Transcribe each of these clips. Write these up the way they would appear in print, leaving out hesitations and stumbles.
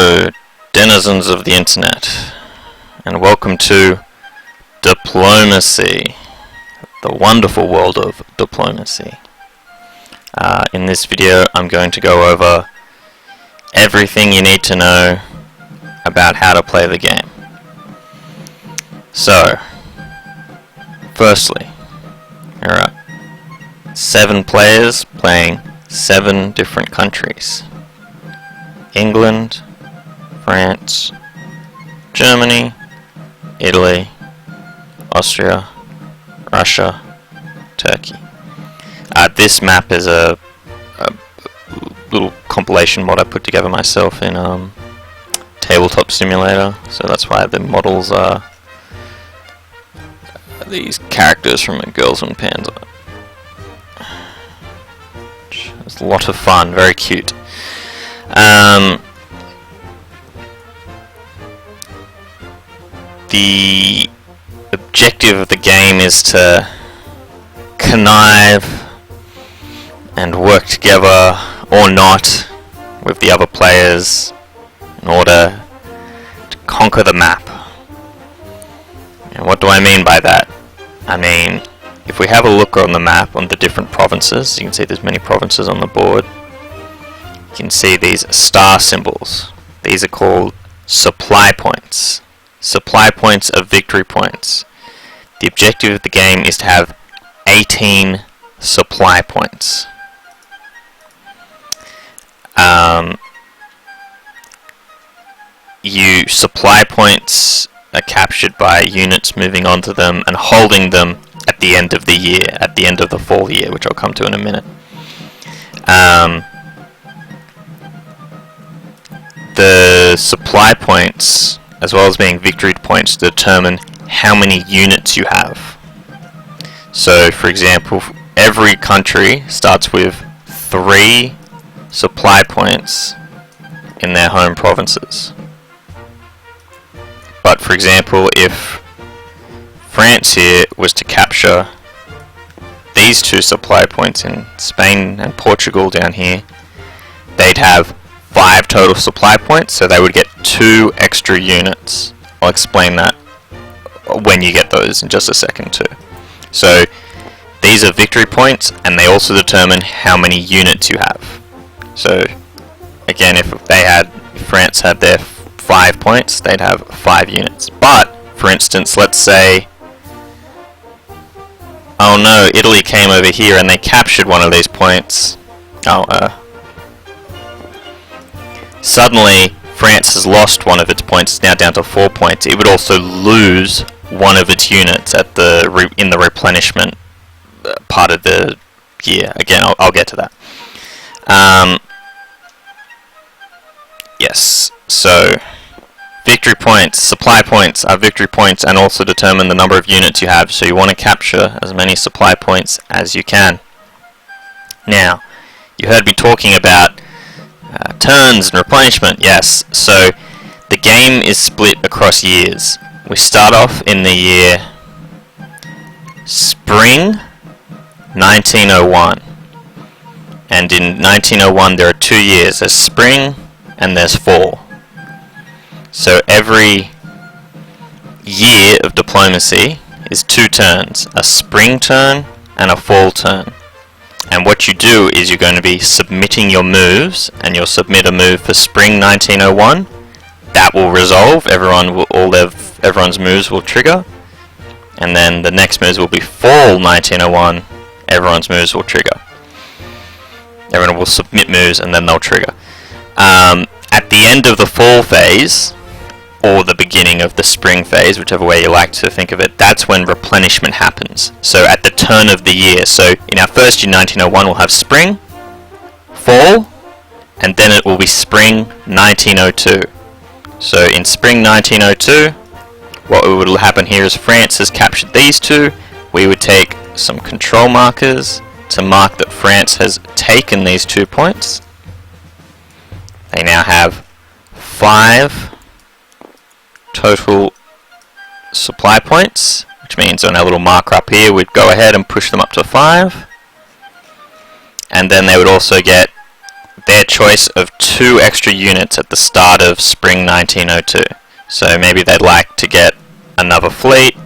Hello, denizens of the internet, and welcome to Diplomacy, the wonderful world of diplomacy. In this video I'm going to go over everything you need to know about how to play the game. So, firstly, there are 7 players playing 7 different countries. England, France, Germany, Italy, Austria, Russia, Turkey. This map is a little compilation mod I put together myself in Tabletop Simulator, so that's why the models are these characters from Girls and Panzer. It's a lot of fun, very cute. The objective of the game is to connive and work together, or not, with the other players in order to conquer the map. And what do I mean by that? I mean, if we have a look on the map on the different provinces, you can see there's many provinces on the board. You can see these star symbols. These are called supply points. Supply points are victory points. The objective of the game is to have 18 supply points. Supply points are captured by units moving onto them and holding them at the end of the year, at the end of the fall year, which I'll come to in a minute. The supply points, as well as being victory points, determine how many units you have. So, for example, every country starts with 3 supply points in their home provinces. But, for example, if France here was to capture these 2 supply points in Spain and Portugal down here, they'd have 5 total supply points, so they would get 2 extra units. I'll explain that when you get those in just a second too. So these are victory points, and they also determine how many units you have. So again, if France had their 5 points, they'd have 5 units. But for instance, let's say, oh no, Italy came over here and they captured one of these points. Suddenly, France has lost one of its points. It's now down to 4 points. It would also lose one of its units at in the replenishment part of the year. Again, I'll get to that. Yes, so victory points, supply points are victory points and also determine the number of units you have. So you want to capture as many supply points as you can. Now, you heard me talking about turns and replenishment. Yes, so the game is split across years. We start off in the year Spring 1901, and in 1901 there are 2 years. There's Spring and there's Fall. So every year of diplomacy is 2 turns, a Spring turn and a Fall turn. And what you do is you're going to be submitting your moves, and you'll submit a move for Spring 1901. That will resolve. Everyone's moves will trigger. And then the next moves will be Fall 1901. Everyone's moves will trigger. Everyone will submit moves, and then they'll trigger. At the end of the Fall phase, or the beginning of the Spring phase, whichever way you like to think of it, that's when replenishment happens. So at the turn of the year, so in our first year 1901 we'll have Spring, Fall, and then it will be Spring 1902. So in Spring 1902, what will happen here is France has captured these 2. We would take some control markers to mark that France has taken these 2 points. They now have 5 total supply points, which means on our little marker up here we'd go ahead and push them up to 5, and then they would also get their choice of 2 extra units at the start of spring 1902. So maybe they'd like to get another fleet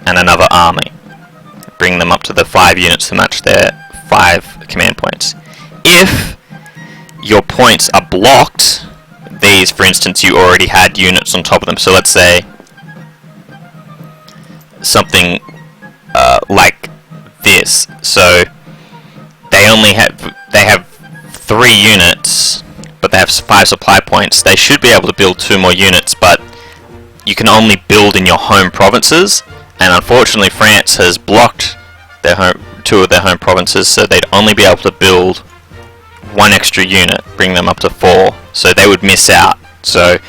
and another army. Bring them up to the 5 units to match their 5 command points. If your points are blocked, these, for instance, you already had units on top of them. So let's say something like this. So they have 3 units, but they have 5 supply points. They should be able to build 2 more units, but you can only build in your home provinces. And unfortunately, France has blocked their 2 of their home provinces, so they'd only be able to build 1 extra unit, bring them up to 4. So they would miss out. So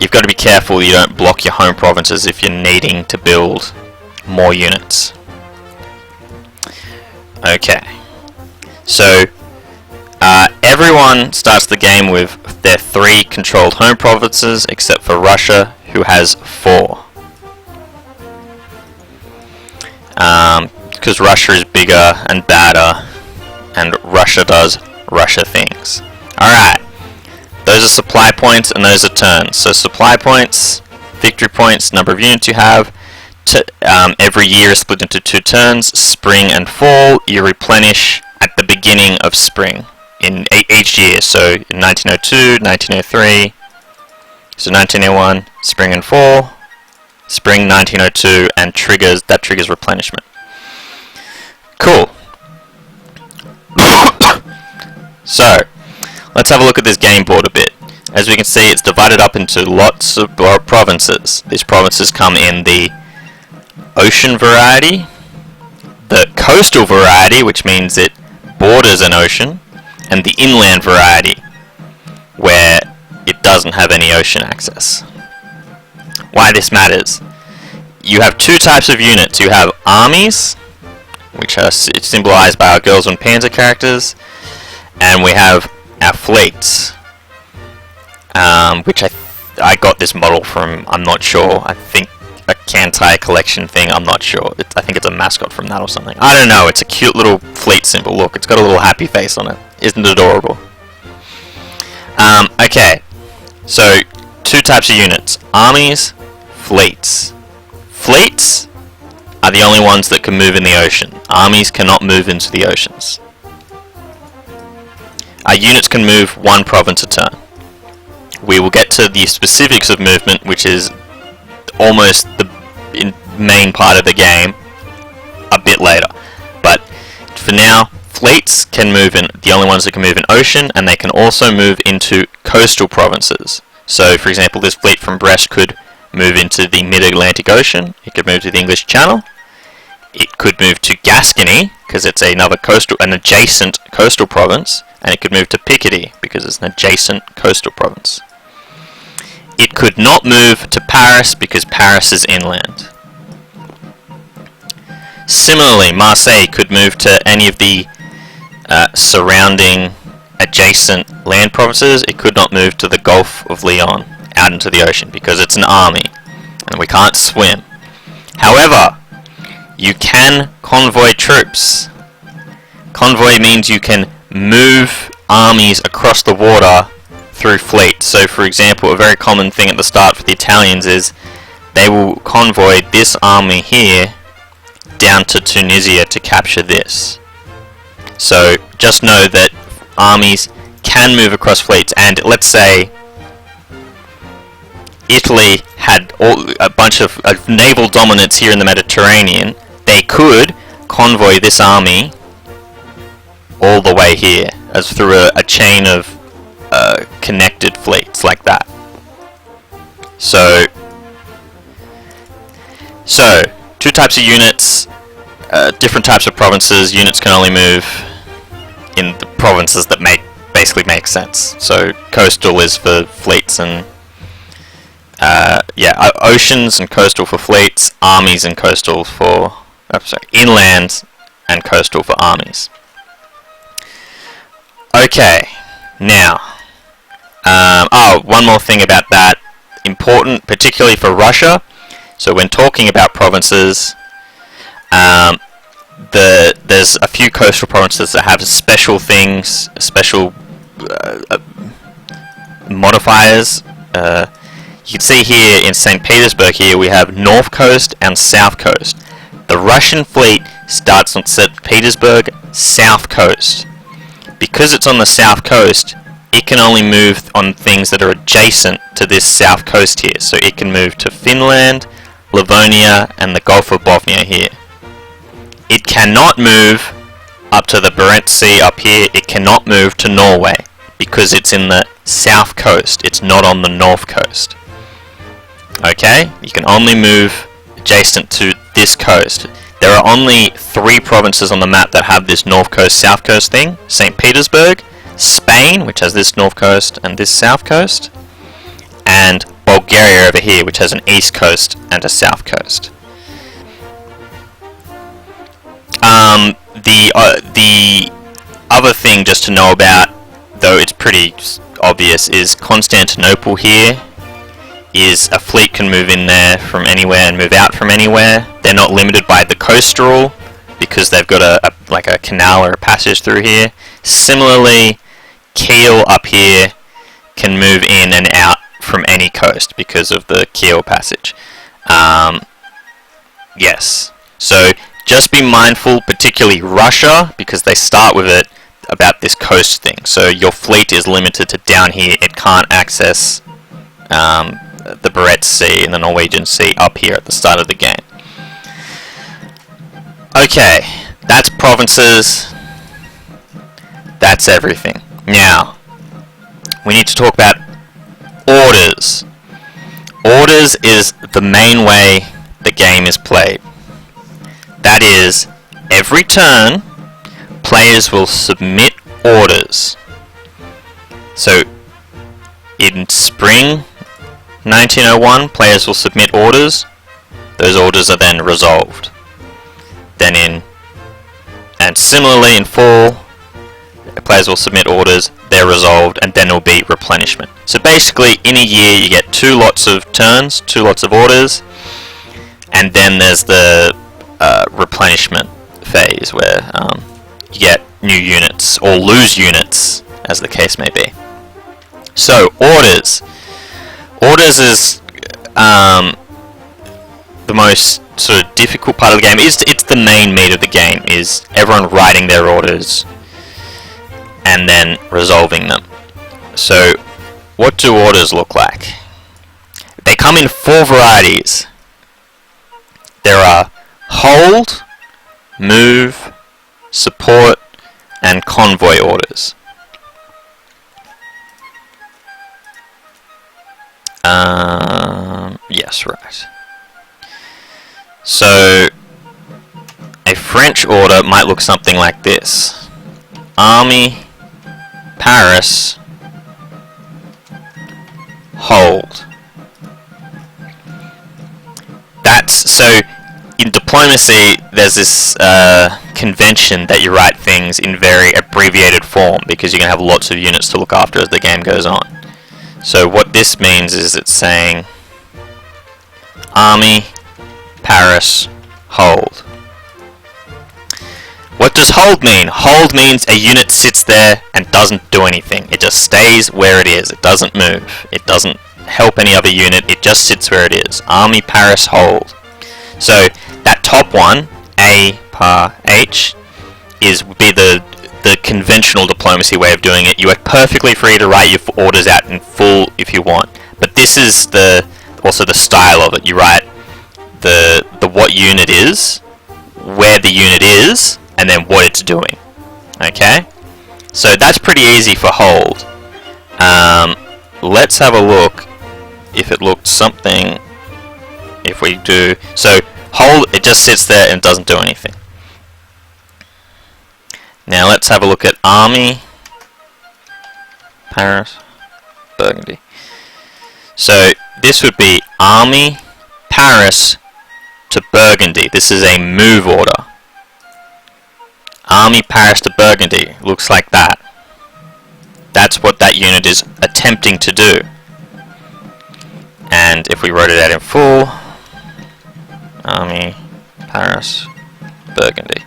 you've got to be careful you don't block your home provinces if you're needing to build more units. Okay. So everyone starts the game with their 3 controlled home provinces, except for Russia, who has 4. Because Russia is bigger and badder, and Russia does Russia things. Alright, those are supply points and those are turns. So supply points, victory points, number of units you have. Every year is split into 2 turns, spring and fall. You replenish at the beginning of spring in each year. So in 1902, 1903, so 1901, spring and fall, spring 1902, and that triggers replenishment. Cool. So, let's have a look at this game board a bit. As we can see, it's divided up into lots of provinces. These provinces come in the ocean variety, the coastal variety, which means it borders an ocean, and the inland variety, where it doesn't have any ocean access. Why this matters: you have 2 types of units. You have armies, which are symbolized by our Girls and Panzer characters, and we have our fleets, which I got this model from, I'm not sure, I think a Kantai collection thing, I'm not sure. I think it's a mascot from that or something. I don't know, it's a cute little fleet symbol. Look, it's got a little happy face on it. Isn't it adorable? Okay, so 2 types of units: armies, fleets. Fleets are the only ones that can move in the ocean. Armies cannot move into the oceans. Our units can move 1 province a turn. We will get to the specifics of movement, which is almost the main part of the game, a bit later. But for now, fleets can move in, the only ones that can move in ocean, and they can also move into coastal provinces. So, for example, this fleet from Brest could move into the mid-Atlantic Ocean. It could move to the English Channel. It could move to Gascony, because it's an adjacent coastal province, and it could move to Picardy, because it's an adjacent coastal province. It could not move to Paris, because Paris is inland. Similarly, Marseille could move to any of the surrounding adjacent land provinces. It could not move to the Gulf of Lyon, out into the ocean, because it's an army, and we can't swim. However, you can convoy troops. Convoy means you can move armies across the water through fleets. So, for example, a very common thing at the start for the Italians is they will convoy this army here down to Tunisia to capture this. So, just know that armies can move across fleets, and let's say Italy had a bunch of naval dominance here in the Mediterranean. They could convoy this army all the way here, as through a chain of connected fleets like that. So 2 types of units, different types of provinces. Units can only move in the provinces that basically make sense. So coastal is for fleets and oceans and coastal for fleets, armies and coastal for inland and coastal for armies. Okay, now, one more thing about that, important, particularly for Russia. So when talking about provinces, there's a few coastal provinces that have special things, special identifiers. You can see here in St. Petersburg here we have North Coast and South Coast. The Russian fleet starts on St. Petersburg South Coast. Because it's on the South Coast, it can only move on things that are adjacent to this South Coast here. So it can move to Finland, Livonia, and the Gulf of Bothnia here. It cannot move up to the Barents Sea up here. It cannot move to Norway because it's in the South Coast. It's not on the North Coast. Okay? You can only move adjacent to this coast. There are only 3 provinces on the map that have this North Coast, South Coast thing. St. Petersburg, Spain, which has this North Coast and this South Coast, and Bulgaria over here, which has an East Coast and a South Coast. The other thing just to know about, though it's pretty obvious, is Constantinople here is a fleet can move in there from anywhere and move out from anywhere. They're not limited by the coastal rule because they've got a canal or a passage through here. Similarly, Kiel up here can move in and out from any coast because of the Kiel passage. Yes. So just be mindful, particularly Russia, because they start with it about this coast thing. So your fleet is limited to down here. It can't access the Barents Sea and the Norwegian Sea up here at the start of the game. Okay, that's provinces. That's everything. Now, we need to talk about orders. Orders is the main way the game is played. That is, every turn, players will submit orders. So, in spring 1901, players will submit orders. Those orders are then resolved. And similarly in fall, players will submit orders, they're resolved, and then there will be replenishment. So basically, in a year, you get 2 lots of turns, 2 lots of orders, and then there's the replenishment phase where you get new units, or lose units, as the case may be. So, orders. Orders is the most sort of difficult part of the game. It's the main meat of the game, is everyone writing their orders and then resolving them. So, what do orders look like? They come in 4 varieties. There are hold, move, support, and convoy orders. Yes, right. So, a French order might look something like this. Army, Paris, hold. So, in diplomacy, there's this convention that you write things in very abbreviated form because you're going to have lots of units to look after as the game goes on. So what this means is it's saying Army, Paris, hold. What does hold mean? Hold means a unit sits there and doesn't do anything. It just stays where it is. It doesn't move. It doesn't help any other unit. It just sits where it is. Army, Paris, hold. So that top one, A, Pa, H, would be the conventional diplomacy way of doing it. You are perfectly free to write your orders out in full if you want. But this is also the style of it. You write the what unit is, where the unit is, and then what it's doing. Okay? So that's pretty easy for hold. Let's have a look if it looked something. If we do so, hold, it just sits there and doesn't do anything. Now let's have a look at Army, Paris, Burgundy. So this would be Army, Paris to Burgundy. This is a move order. Army, Paris to Burgundy. Looks like that. That's what that unit is attempting to do. And if we wrote it out in full, Army, Paris, Burgundy.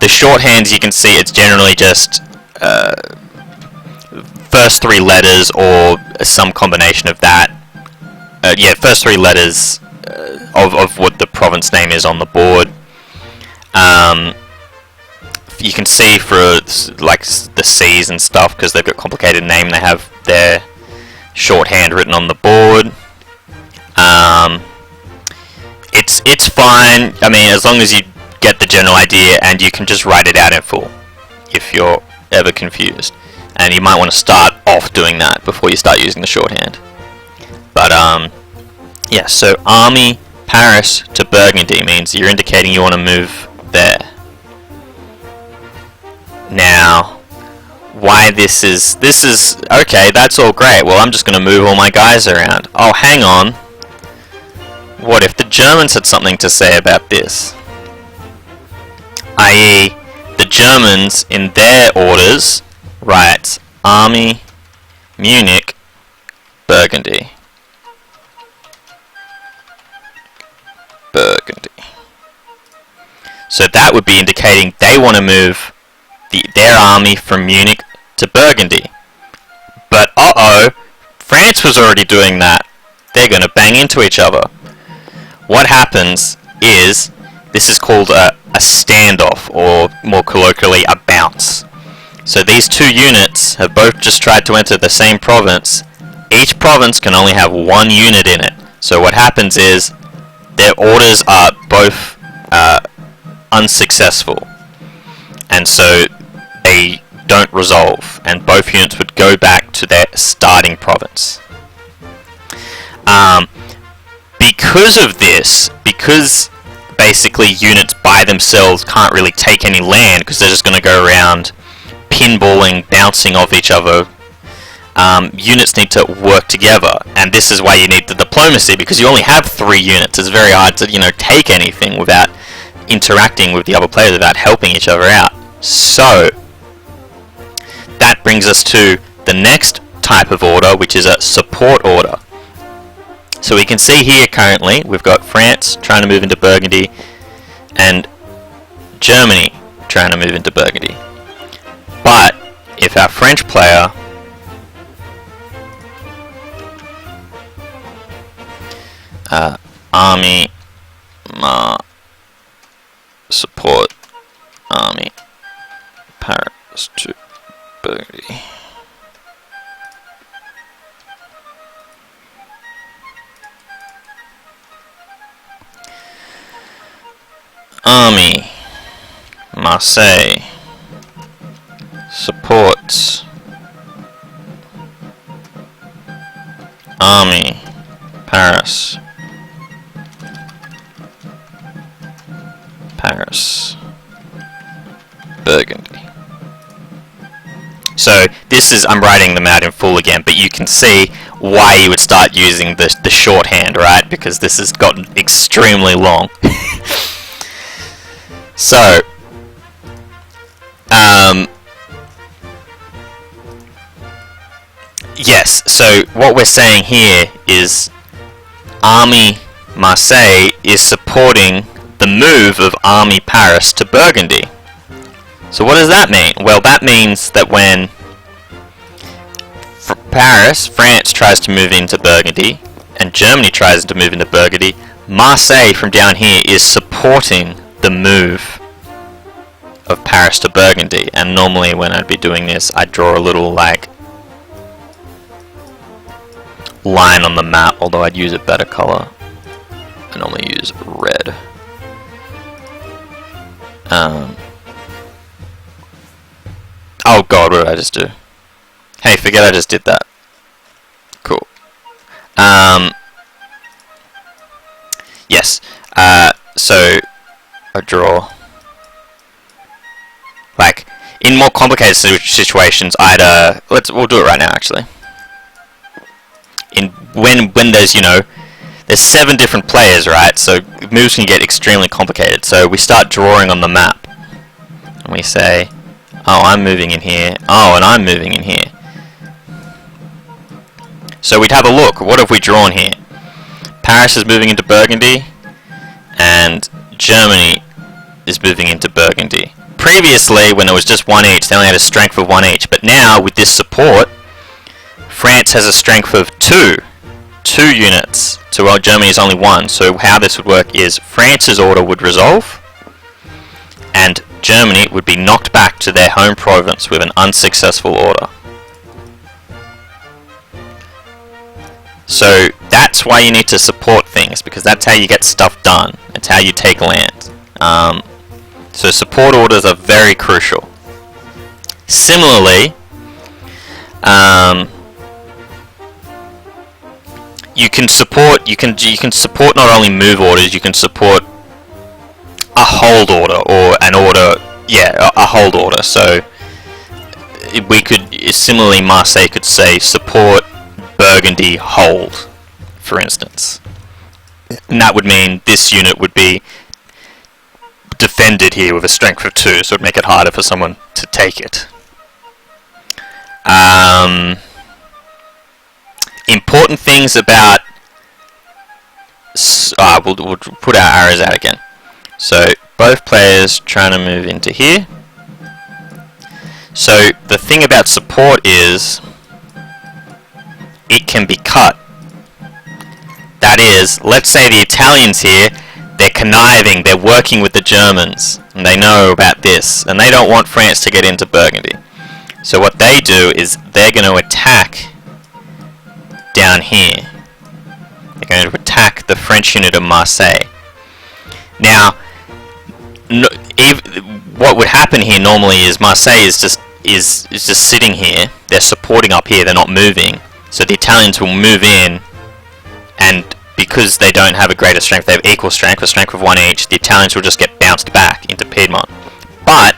The shorthands, you can see it's generally just first three letters or some combination of that. Yeah, first three letters of what the province name is on the board. You can see for like the C's and stuff, because they've got complicated name, they have their shorthand written on the board. It's fine. I mean, as long as you get the general idea and you can just write it out in full if you're ever confused. And you might want to start off doing that before you start using the shorthand. But yeah, so Army Paris to Burgundy means you're indicating you want to move there. Now, why this is okay, that's all great. Well, I'm just going to move all my guys around. Oh, hang on. What if the Germans had something to say about this? I.e., the Germans in their orders write Army Munich Burgundy. Burgundy. So that would be indicating they want to move their army from Munich to Burgundy. But uh-oh, France was already doing that. They're going to bang into each other. What happens is, this is called a standoff, or more colloquially, a bounce. So these two units have both just tried to enter the same province. Each province can only have one unit in it. So what happens is, their orders are both unsuccessful. And so they don't resolve, and both units would go back to their starting province. Because of this, because basically units by themselves can't really take any land, because they're just going to go around pinballing, bouncing off each other, units need to work together, and this is why you need the diplomacy, because you only have 3 units. It's very hard to, take anything without interacting with the other players, without helping each other out. So, that brings us to the next type of order, which is a support order. So we can see here currently, we've got France trying to move into Burgundy, and Germany trying to move into Burgundy. But, if our French player Army support Army Paris to Burgundy. Army Marseille supports Army Paris Burgundy. So this is, I'm writing them out in full again, but you can see why you would start using the shorthand, right? Because this has gotten extremely long. So, yes, so what we're saying here is Army Marseille is supporting the move of Army Paris to Burgundy. So what does that mean? Well, that means that when France tries to move into Burgundy, and Germany tries to move into Burgundy, Marseille from down here is supporting the move of Paris to Burgundy. And normally when I'd be doing this, I'd draw a little like line on the map, although I'd use a better color. I normally use red. Oh god, what did I just do? Hey, forget I just did that. Cool. Yes. So I draw. Like in more complicated situations, we'll do it right now actually. When there's there's 7 different players, right? So moves can get extremely complicated. So we start drawing on the map, and we say, oh, I'm moving in here. Oh, and I'm moving in here. So we'd have a look. What have we drawn here? Paris is moving into Burgundy, and Germany is moving into Burgundy. Previously, when it was just 1 each, they only had a strength of 1 each. But now, with this support, France has a strength of 2 units, so while Germany is only 1. So how this would work is France's order would resolve, and Germany would be knocked back to their home province with an unsuccessful order. So that's why you need to support things, because that's how you get stuff done. It's how you take land. So support orders are very crucial. Similarly, you can support not only move orders, you can support a hold order or an order, a hold order. So we could similarly, Marseille could say support Burgundy hold, for instance, and that would mean this unit would be defended here with a strength of 2, so it would make it harder for someone to take it. Important things about we'll put our arrows out again. So both players trying to move into here. So the thing about support is it can be cut. That is, let's say the Italians here, they're conniving, they're working with the Germans, and they know about this, and they don't want France to get into Burgundy. So what they do is they're going to attack down here. They're going to attack the French unit of Marseille. Now, what would happen here normally is Marseille is just sitting here. They're supporting up here. They're not moving. So the Italians will move in, and because they don't have a greater strength, they have equal strength, a strength of 1 each. The Italians will just get bounced back into Piedmont. But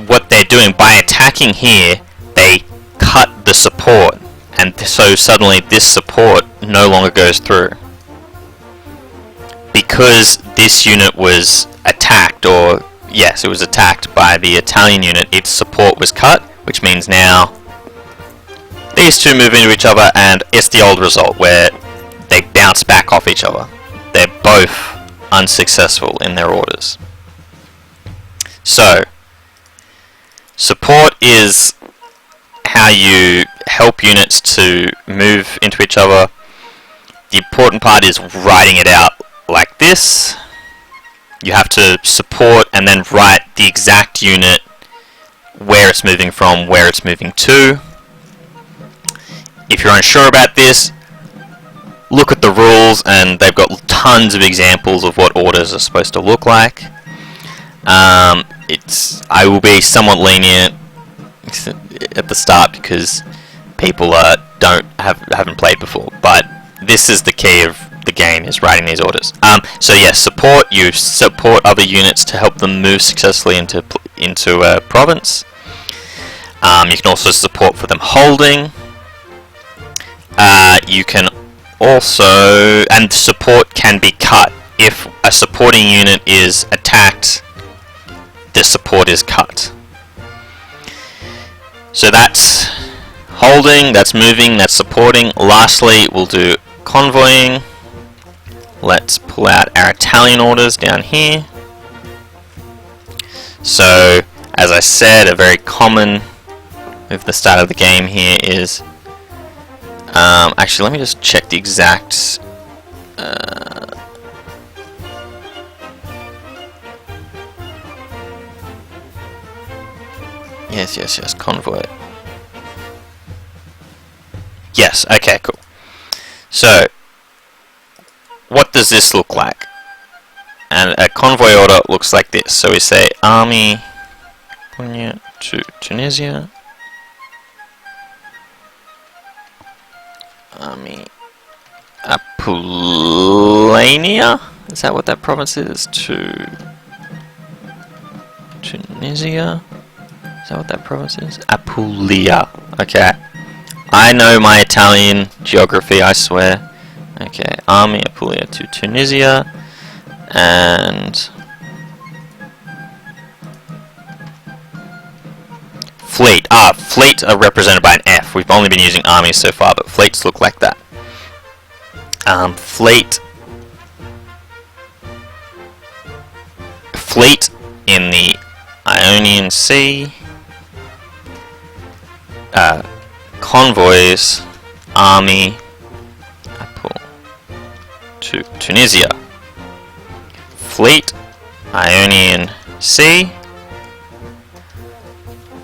what they're doing by attacking here, they cut the support, and so suddenly this support no longer goes through. Because this unit was attacked, or yes, it was attacked by the Italian unit, its support was cut, which means now these two move into each other, and it's the old result where they bounce back off each other. They're both unsuccessful in their orders. So, support is how you help units to move into each other. The important part is writing it out like this. You have to support and then write the exact unit, where it's moving from, where it's moving to. If you're unsure about this, look at the rules, and they've got tons of examples of what orders are supposed to look like. I will be somewhat lenient at the start because people haven't played before, but this is the key of the game, is writing these orders. So yes, support. You support other units to help them move successfully into a province. You can also support for them holding. You can also, and support can be cut. If a supporting unit is attacked, the support is cut. So that's holding, that's moving, that's supporting. Lastly, we'll do convoying. Let's pull out our Italian orders down here. So, as I said, a very common with the start of the game here is actually, let me just check the exact yes, convoy. Yes, okay, cool. So, what does this look like? And a convoy order looks like this. So we say army to Tunisia, army Apulia. Is that what that province is? To Tunisia. Is that what that province is? Apulia. Okay. I know my Italian geography, I swear. Okay, army Apulia to Tunisia, and fleet. Fleet are represented by an F. We've only been using armies so far, but fleets look like that. Fleet in the Ionian Sea. convoys army to Tunisia. Fleet Ionian Sea,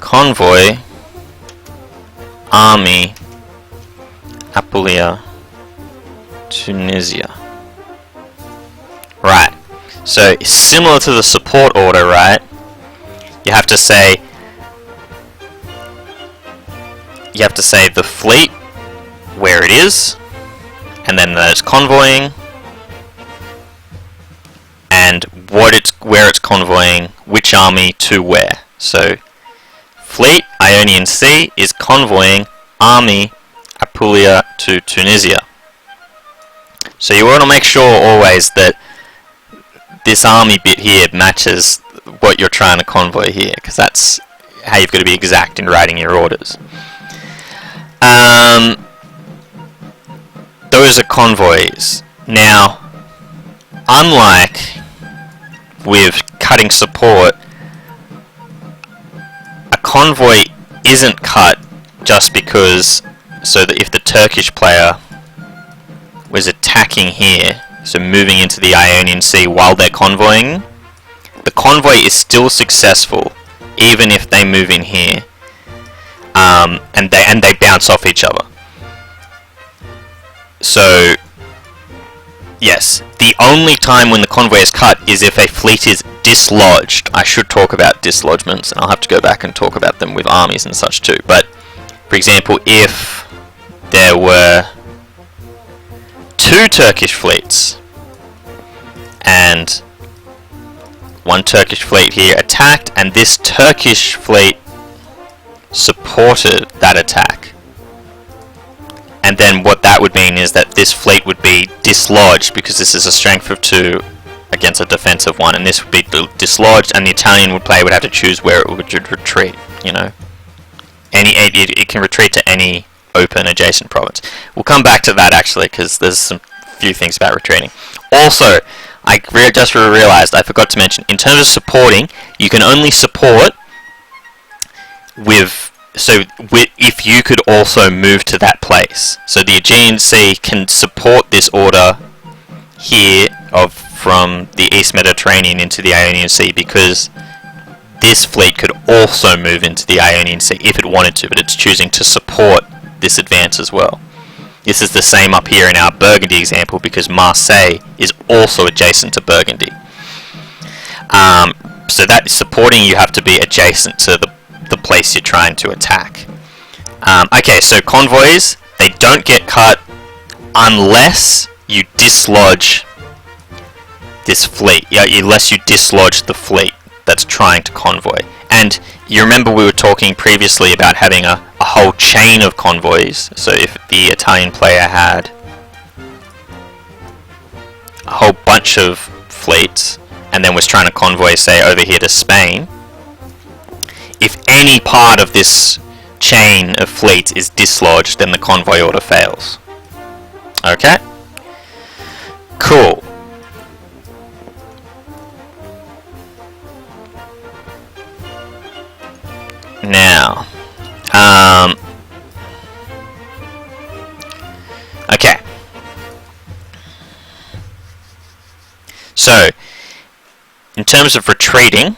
convoy army Apulia, Tunisia. Right, so similar to the support order, right? You have to say the fleet, where it is, and then there's convoying, and where it's convoying, which army to where. So fleet Ionian Sea is convoying army Apulia to Tunisia. So you want to make sure always that this army bit here matches what you're trying to convoy here, because that's how you've got to be exact in writing your orders. Those are convoys. Now, unlike with cutting support, a convoy isn't cut just because, so that if the Turkish player was attacking here, so moving into the Ionian Sea while they're convoying, the convoy is still successful even if they move in here, and they bounce off each other. So yes, the only time when the convoy is cut is if a fleet is dislodged. I should talk about dislodgements, and I'll have to go back and talk about them with armies and such too. But for example, if there were 2 Turkish fleets and one Turkish fleet here attacked, and this Turkish fleet supported that attack, and then what that would mean is that this fleet would be dislodged because this is a strength of 2 against a defense of 1, and this would be dislodged, and the Italian player would have to choose where it would retreat. You know, it can retreat to any open adjacent province. We'll come back to that actually, because there's some few things about retreating. Also, I just realized I forgot to mention, in terms of supporting, you can only support if you could also move to that place. So the Aegean Sea can support this order here from the East Mediterranean into the Ionian Sea, because this fleet could also move into the Ionian Sea if it wanted to, but it's choosing to support this advance as well. This is the same up here in our Burgundy example, because Marseille is also adjacent to Burgundy. So that supporting, you have to be adjacent to the place you're trying to attack. Okay, so convoys, they don't get cut unless you dislodge this fleet, unless you dislodge the fleet that's trying to convoy. And you remember we were talking previously about having a whole chain of convoys. So if the Italian player had a whole bunch of fleets and then was trying to convoy, say, over here to Spain, if any part of this chain of fleets is dislodged, then the convoy order fails. Okay? Cool. Now, okay. So, in terms of retreating,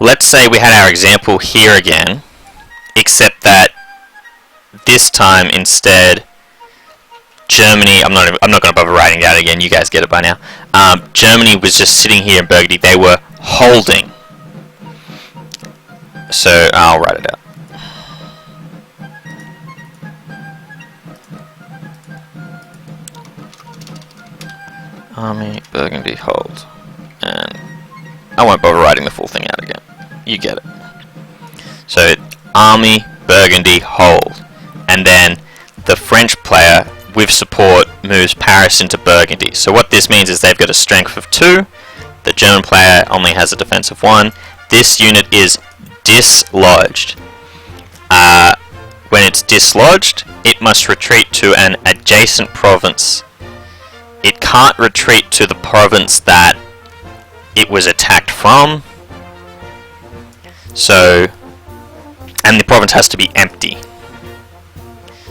let's say we had our example here again, except that this time instead Germany, I'm not going to bother writing it out again, you guys get it by now. Germany was just sitting here in Burgundy, they were holding. So I'll write it out. Army, Burgundy, hold. And I won't bother writing the full thing out again. You get it. So, Army, Burgundy, hold. And then the French player with support moves Paris into Burgundy. So what this means is they've got a strength of 2. The German player only has a defense of 1. This unit is dislodged. When it's dislodged, it must retreat to an adjacent province. It can't retreat to the province that it was attacked from, So, and the province has to be empty.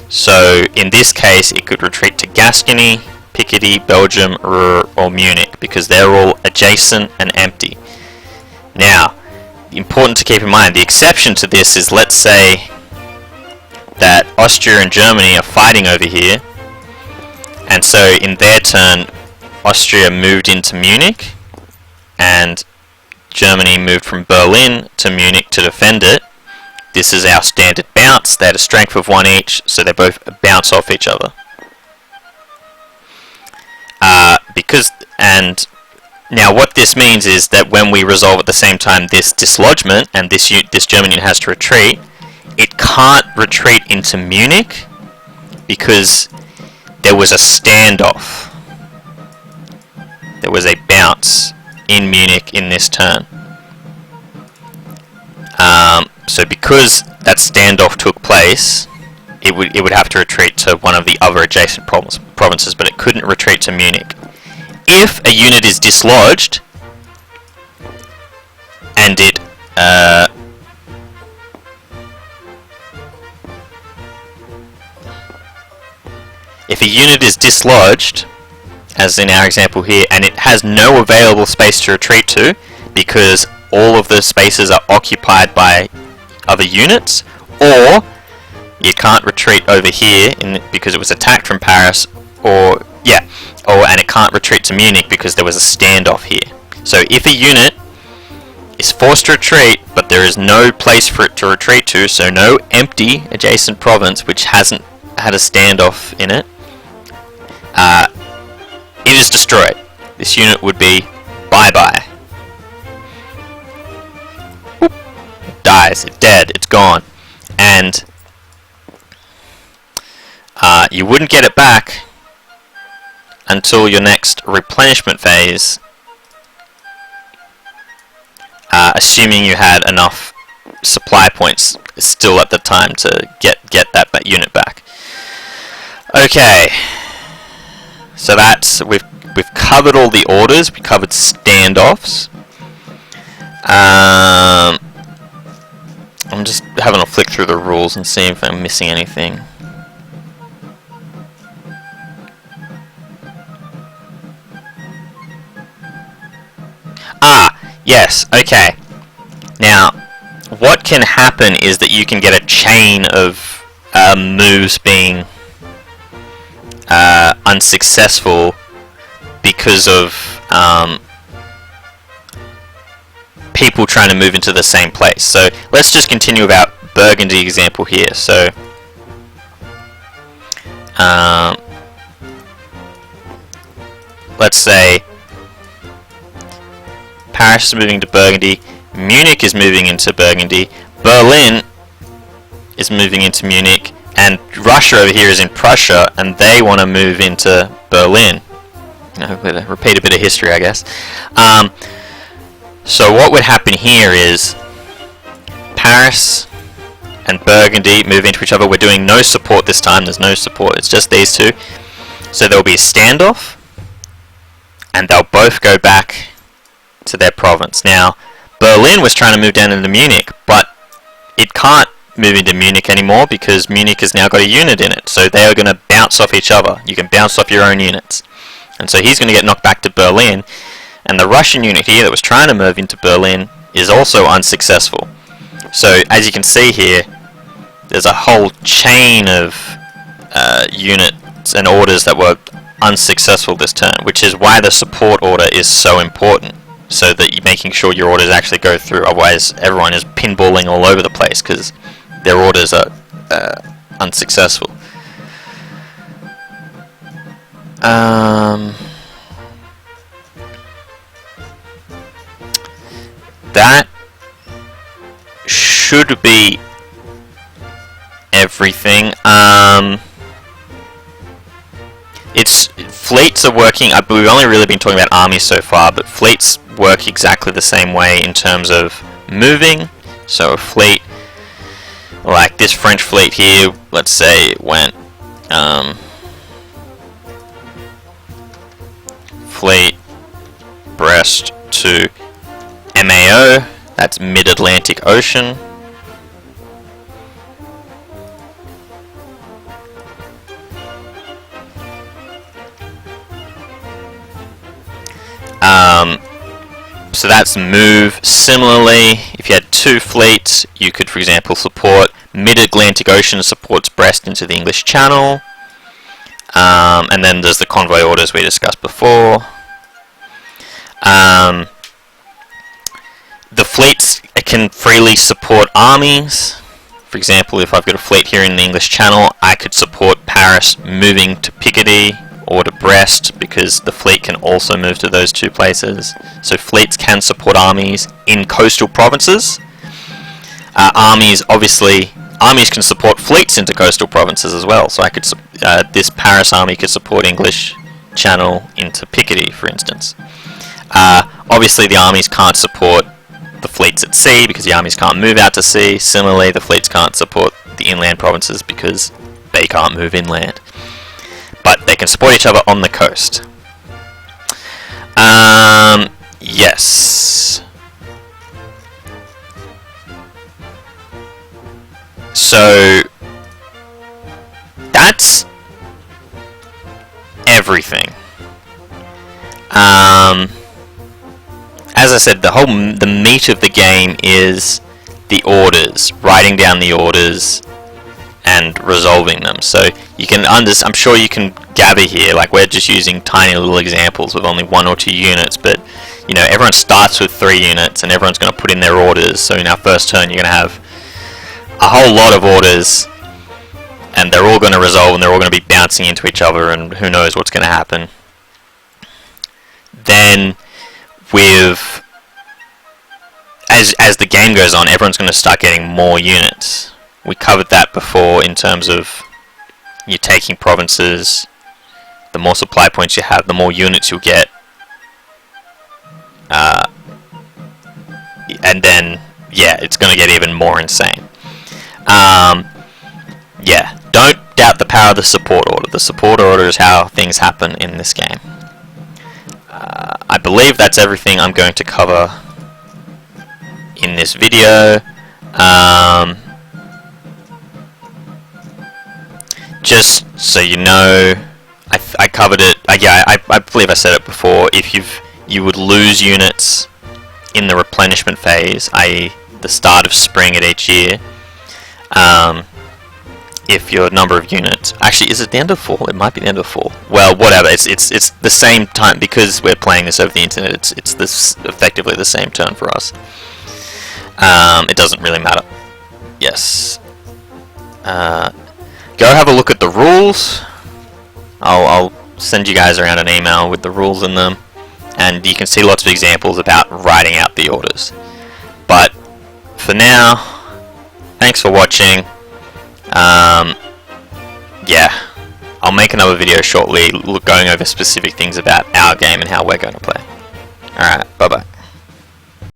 So in this case, it could retreat to Gascony, Picardy, Belgium, or Munich, because they're all adjacent and empty. Now, important to keep in mind, the exception to this is, let's say that Austria and Germany are fighting over here, and so in their turn, Austria moved into Munich, and Germany moved from Berlin to Munich to defend it. This is our standard bounce. They had a strength of 1 each, so they both bounce off each other. And now what this means is that when we resolve at the same time this dislodgement, and this German unit has to retreat, it can't retreat into Munich because there was a standoff. There was a bounce in Munich in this turn. So because that standoff took place, it would have to retreat to one of the other adjacent provinces, but it couldn't retreat to Munich. If a unit is dislodged and if a unit is dislodged, as in our example here, and it has no available space to retreat to because all of the spaces are occupied by other units, or you can't retreat over here because it was attacked from Paris, and it can't retreat to Munich because there was a standoff here. So if a unit is forced to retreat, but there is no place for it to retreat to, so no empty adjacent province which hasn't had a standoff in it, it is destroyed. This unit would be bye-bye. It dies, it's dead, it's gone. And you wouldn't get it back until your next replenishment phase, assuming you had enough supply points still at the time to get that unit back. Okay, so that's we've covered all the orders. We covered standoffs. I'm just having a flick through the rules and see if I'm missing anything. Yes, okay. Now, what can happen is that you can get a chain of moves being unsuccessful because of people trying to move into the same place. So let's just continue with our Burgundy example here. So let's say Paris is moving to Burgundy, Munich is moving into Burgundy, Berlin is moving into Munich, and Russia over here is in Prussia, and they want to move into Berlin. Repeat a bit of history, I guess. So what would happen here is Paris and Burgundy move into each other. We're doing no support this time. There's no support. It's just these two. So there'll be a standoff, and they'll both go back to their province. Now, Berlin was trying to move down into Munich, but it can't move into Munich anymore because Munich has now got a unit in it. So they are going to bounce off each other. You can bounce off your own units. And so he's going to get knocked back to Berlin. And the Russian unit here that was trying to move into Berlin is also unsuccessful. So as you can see here, there's a whole chain of units and orders that were unsuccessful this turn, which is why the support order is so important, so that you're making sure your orders actually go through. Otherwise everyone is pinballing all over the place because their orders are unsuccessful. That should be everything. Fleets are working. We've only really been talking about armies so far, but fleets work exactly the same way in terms of moving. So a fleet, like this French fleet here, let's say it went fleet Brest to MAO. That's mid-Atlantic Ocean. So that's move. Similarly, if you had two fleets, you could, for example, support mid-Atlantic Ocean supports Brest into the English Channel. And then there's the convoy orders we discussed before. The fleets can freely support armies. For example, if I've got a fleet here in the English Channel, I could support Paris moving to Picardy or to Brest, because the fleet can also move to those two places. So fleets can support armies in coastal provinces. Armies can support fleets into coastal provinces as well. So I could this Paris army could support English Channel into Picardy, for instance. Obviously, the armies can't support the fleets at sea because the armies can't move out to sea. Similarly, the fleets can't support the inland provinces because they can't move inland. But they can support each other on the coast. Yes. So that's everything. As I said, the meat of the game is the orders, writing down the orders and resolving them. So you can I'm sure you can gather here, like we're just using tiny little examples with only 1 or 2 units, but you know, everyone starts with 3 units and everyone's going to put in their orders. So in our first turn you're going to have a whole lot of orders, and they're all going to resolve, and they're all going to be bouncing into each other, and who knows what's going to happen. Then as the game goes on, everyone's going to start getting more units. We covered that before in terms of you taking provinces. The more supply points you have, the more units you'll get. And then, yeah, it's going to get even more insane. Yeah, don't doubt the power of the support order. The support order is how things happen in this game. I believe that's everything I'm going to cover in this video. Just so you know, I covered it. I believe I said it before. If you would lose units in the replenishment phase, i.e. the start of spring at each year. If your number of units, actually, is it the end of fall? It might be the end of fall. Well, whatever. It's the same time, because we're playing this over the internet. It's this effectively the same turn for us. It doesn't really matter. Yes. Go have a look at the rules. I'll send you guys around an email with the rules in them, and you can see lots of examples about writing out the orders. But for now, thanks for watching. Yeah, I'll make another video shortly going over specific things about our game and how we're going to play. Alright, bye bye.